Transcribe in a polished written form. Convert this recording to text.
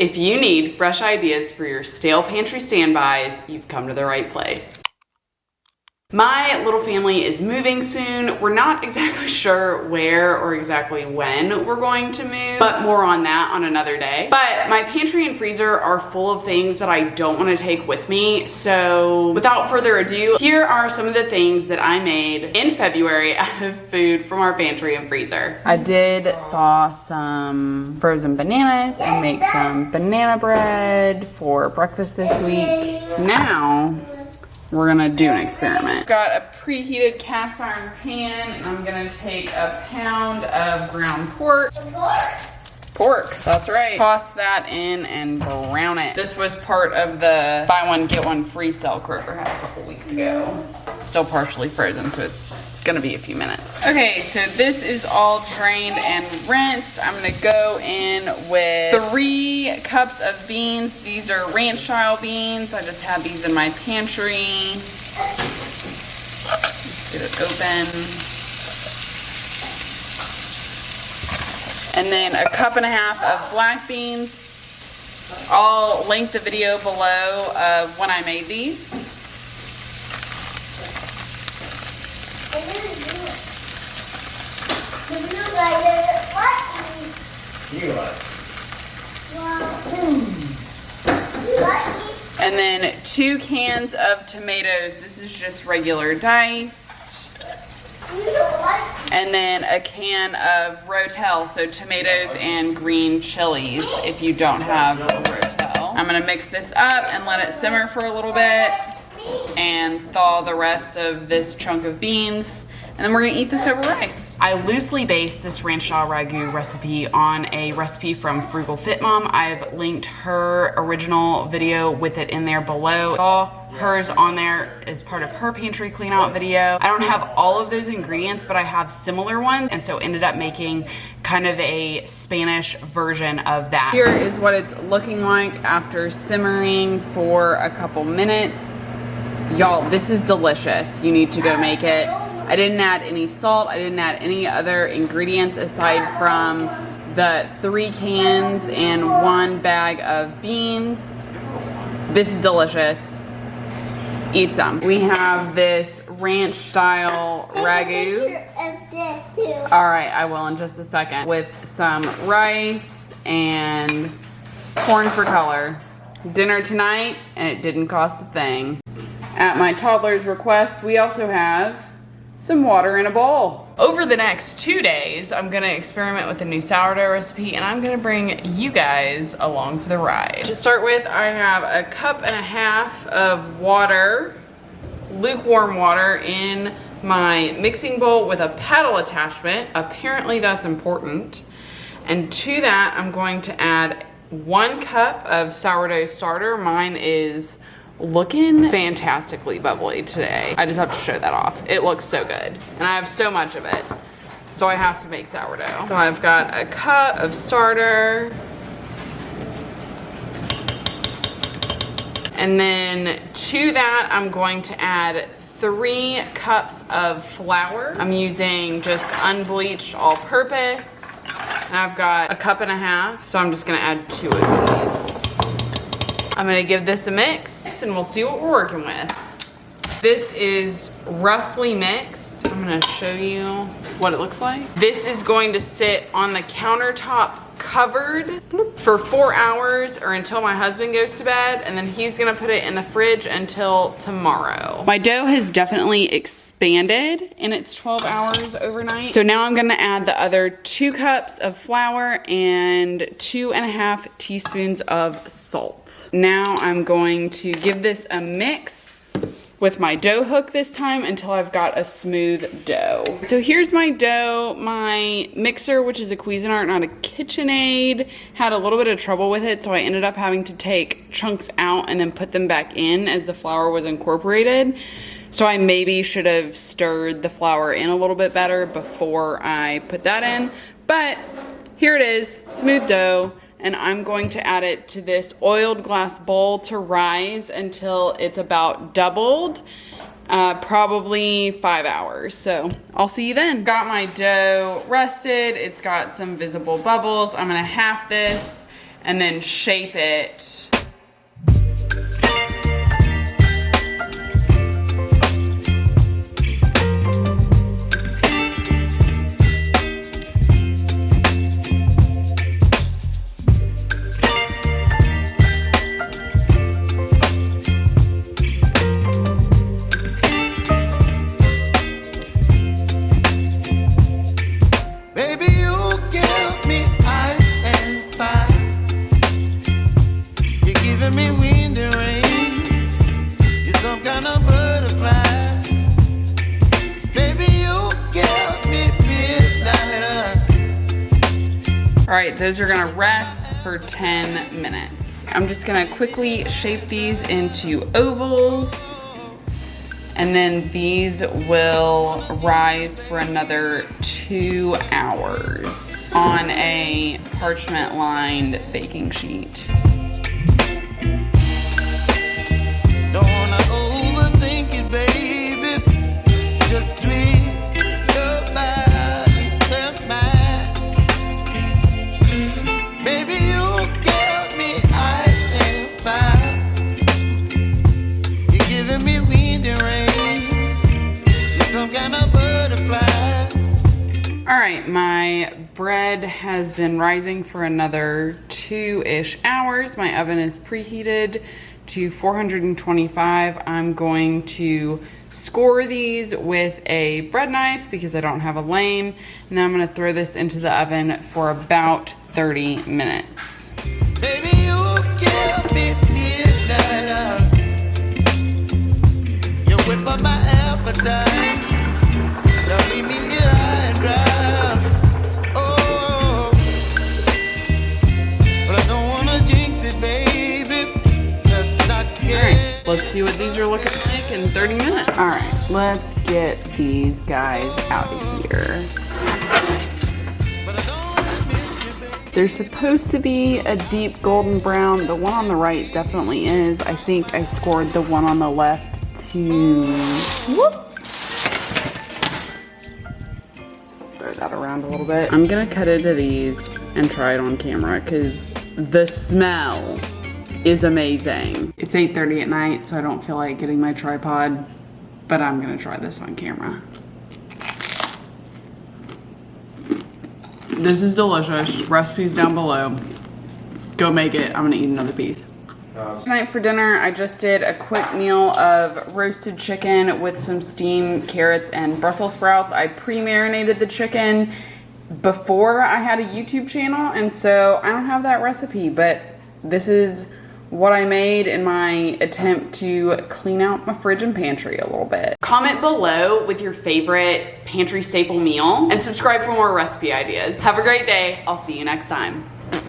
If you need fresh ideas for your stale pantry standbys, you've come to the right place. My little family is moving soon. We're not exactly sure where or exactly when we're going to move, but more on that on another day. But my pantry and freezer are full of things that I don't want to take with me. So without further ado, here are some of the things that I made in February out of food from our pantry and freezer. I did thaw some frozen bananas and make some banana bread for breakfast this week. Now, we're gonna do an experiment. Got a preheated cast iron pan, and I'm gonna take a pound of ground pork. Pork, that's right. Toss that in and brown it. This was part of the buy one, get one free sale Kroger had a couple weeks ago. It's still partially frozen, so it's gonna be a few minutes. Okay, so this is all drained and rinsed. I'm gonna go in with 3 cups of beans. These are ranch style beans. I just have these in my pantry. Let's get it open. And then a cup and a half of black beans. I'll link the video below of when I made these. And then 2 cans of tomatoes. This is just regular diced. And then a can of Rotel, so tomatoes and green chilies if you don't have Rotel. I'm gonna mix this up and let it simmer for a little bit and thaw the rest of this chunk of beans. And then we're gonna eat this over rice. I loosely based this ranch style ragu recipe on a recipe from Frugal Fit Mom. I've linked her original video with it in there below. All hers on there is part of her pantry clean out video. I don't have all of those ingredients, but I have similar ones, and so ended up making kind of a Spanish version of that. Here is what it's looking like after simmering for a couple minutes. Y'all, this is delicious. You need to go make it. I didn't add any salt. I didn't add any other ingredients aside from the 3 cans and 1 bag of beans. This is delicious. Eat some. We have this ranch style ragu. All right, I will in just a second. With some rice and corn for color. Dinner tonight, and it didn't cost a thing. At my toddler's request, we also have some water in a bowl. Over the next 2 days, I'm gonna experiment with a new sourdough recipe, and I'm gonna bring you guys along for the ride. To start with, I have a cup and a half of water, lukewarm water, in my mixing bowl with a paddle attachment. Apparently that's important. And to that, I'm going to add 1 cup of sourdough starter. Mine is looking fantastically bubbly today. I just have to show that off. It looks so good. And I have so much of it, so I have to make sourdough. So I've got a cup of starter. And then to that, I'm going to add 3 cups of flour. I'm using just unbleached all-purpose. And I've got a cup and a half, so I'm just gonna add 2 of these. I'm gonna give this a mix and we'll see what we're working with. This is roughly mixed. I'm gonna show you what it looks like. This is going to sit on the countertop covered for 4 hours or until my husband goes to bed, and then he's gonna put it in the fridge until tomorrow. My dough has definitely expanded in its 12 hours overnight. So now I'm gonna add the other 2 cups of flour and 2.5 teaspoons of salt. Now I'm going to give this a mix with my dough hook this time until I've got a smooth dough. So here's my dough. My mixer, which is a Cuisinart, not a KitchenAid, had a little bit of trouble with it, so I ended up having to take chunks out and then put them back in as the flour was incorporated. So I maybe should have stirred the flour in a little bit better before I put that in. But here it is, smooth dough. And I'm going to add it to this oiled glass bowl to rise until it's about doubled, probably 5 hours. So I'll see you then. Got my dough rested. It's got some visible bubbles. I'm gonna half this and then shape it. All right, those are gonna rest for 10 minutes. I'm just gonna quickly shape these into ovals, and then these will rise for another 2 hours on a parchment lined baking sheet. Don't wanna overthink it, baby. It's just tweak your body, your mind. Baby, you give me ice and fire. You're giving me wind and rain. You're some kind of butterfly. All right, my bread has been rising for another 2-ish hours. My oven is preheated to 425. I'm going to score these with a bread knife because I don't have a lame, and then I'm gonna throw this into the oven for about 30 minutes. Baby, you give me midnight. You whip up my appetite. Don't leave me here high and dry. Oh, but I don't wanna jinx it, baby. That's not good. All right, let's see what these are looking like in 30 minutes. All right, let's get these guys out of here. They're supposed to be a deep golden brown. The one on the right definitely is. I think I scored the one on the left to, whoop. Throw that around a little bit. I'm gonna cut into these and try it on camera because the smell is amazing. It's 8:30 at night, so I don't feel like getting my tripod, but I'm gonna try this on camera. This is delicious. Recipes down below. Go make it. I'm gonna eat another piece. Tonight for dinner, I just did a quick meal of roasted chicken with some steamed carrots and Brussels sprouts. I pre-marinated the chicken before I had a YouTube channel, and so I don't have that recipe, but this is what I made in my attempt to clean out my fridge and pantry a little bit. Comment below with your favorite pantry staple meal and subscribe for more recipe ideas. Have a great day. I'll see you next time.